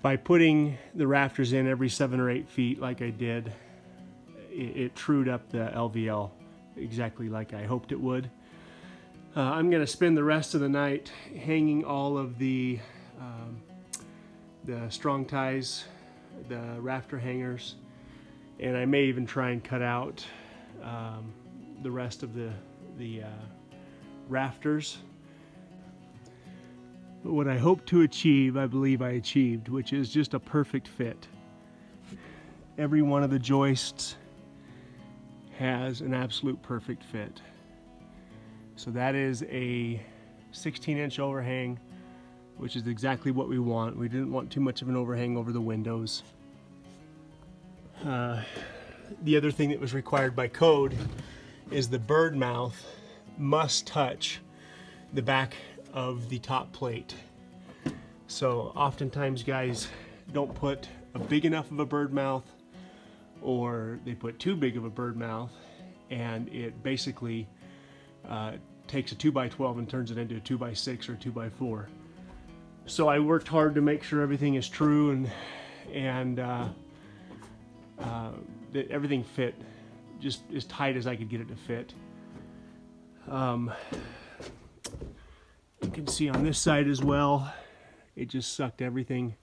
By putting the rafters in every 7 or 8 feet like I did, it trued up the LVL exactly like I hoped it would. I'm going to spend the rest of the night hanging all of the strong ties, the rafter hangers, and I may even try and cut out the rest of the rafters. But what I hope to achieve, I believe I achieved, which is just a perfect fit. Every one of the joists has an absolute perfect fit. So that is a 16-inch overhang, which is exactly what we want. We didn't want too much of an overhang over the windows. The other thing that was required by code is the bird mouth must touch the back of the top plate. So oftentimes guys don't put a big enough of a bird mouth, or they put too big of a bird mouth, and it basically takes a 2x12 and turns it into a 2x6 or 2x4. So I worked hard to make sure everything is true and that everything fit just as tight as I could get it to fit. You can see on this side as well, it just sucked everything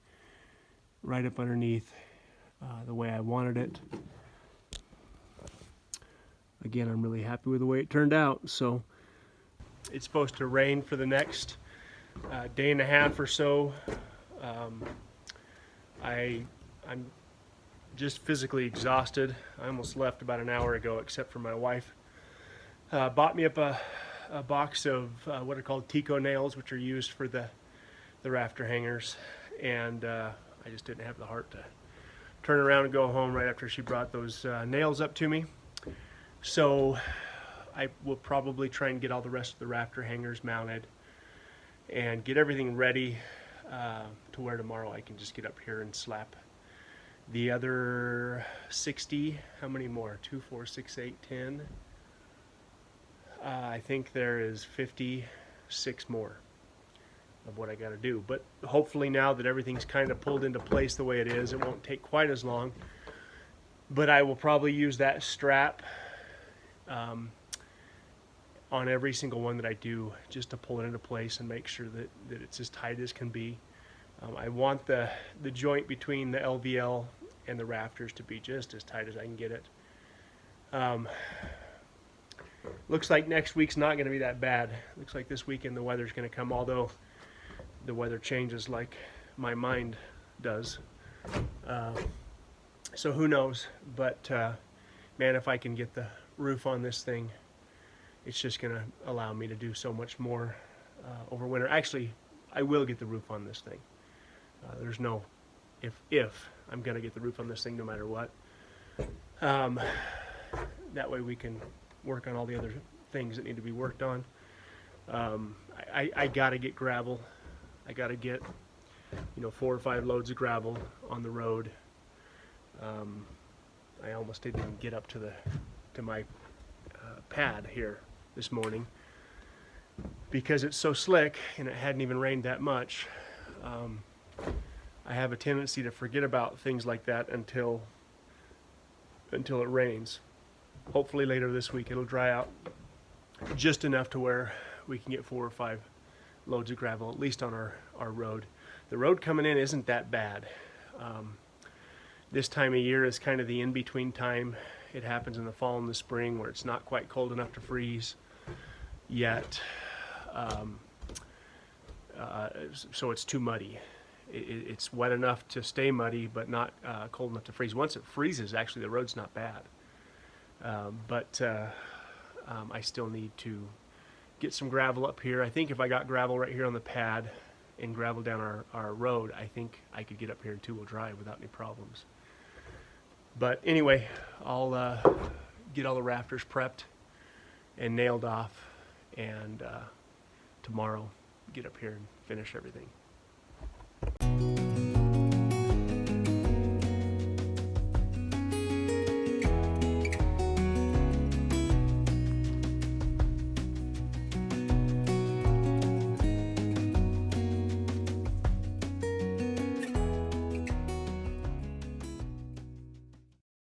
right up underneath the way I wanted it. Again, I'm really happy with the way it turned out. So it's supposed to rain for the next day and a half or so. I'm just physically exhausted. I almost left about an hour ago, except for my wife bought me up a box of what are called Tico nails, which are used for the rafter hangers, and I just didn't have the heart to turn around and go home right after she brought those nails up to me. So I will probably try and get all the rest of the rafter hangers mounted and get everything ready to where tomorrow I can just get up here and slap the other 60, how many more? 2, 4, 6, 8, 10. I think there is 56 more of what I got to do. But hopefully now that everything's kind of pulled into place the way it is, it won't take quite as long. But I will probably use that strap on every single one that I do, just to pull it into place and make sure that it's as tight as can be. I want the joint between the LVL and the rafters to be just as tight as I can get it. Looks like next week's not going to be that bad. Looks like this weekend the weather's going to come, although the weather changes like my mind does. So who knows, but man, if I can get the roof on this thing, it's just going to allow me to do so much more over winter. Actually, I will get the roof on this thing. There's no if. I'm going to get the roof on this thing no matter what. That way we can work on all the other things that need to be worked on. I got to get gravel. I got to get 4 or 5 loads of gravel on the road. I almost didn't even get up to my pad here this morning because it's so slick and it hadn't even rained that much. I have a tendency to forget about things like that until it rains. Hopefully later this week it'll dry out just enough to where we can get 4 or 5 loads of gravel, at least on our road. The road coming in isn't that bad. This time of year is kind of the in-between time. It happens in the fall and the spring where it's not quite cold enough to freeze yet, so it's too muddy. It's wet enough to stay muddy, but not cold enough to freeze. Once it freezes, actually the road's not bad. But I still need to get some gravel up here. I think if I got gravel right here on the pad and gravel down our road, I think I could get up here in two-wheel drive without any problems. But anyway, I'll get all the rafters prepped and nailed off, and tomorrow get up here and finish everything.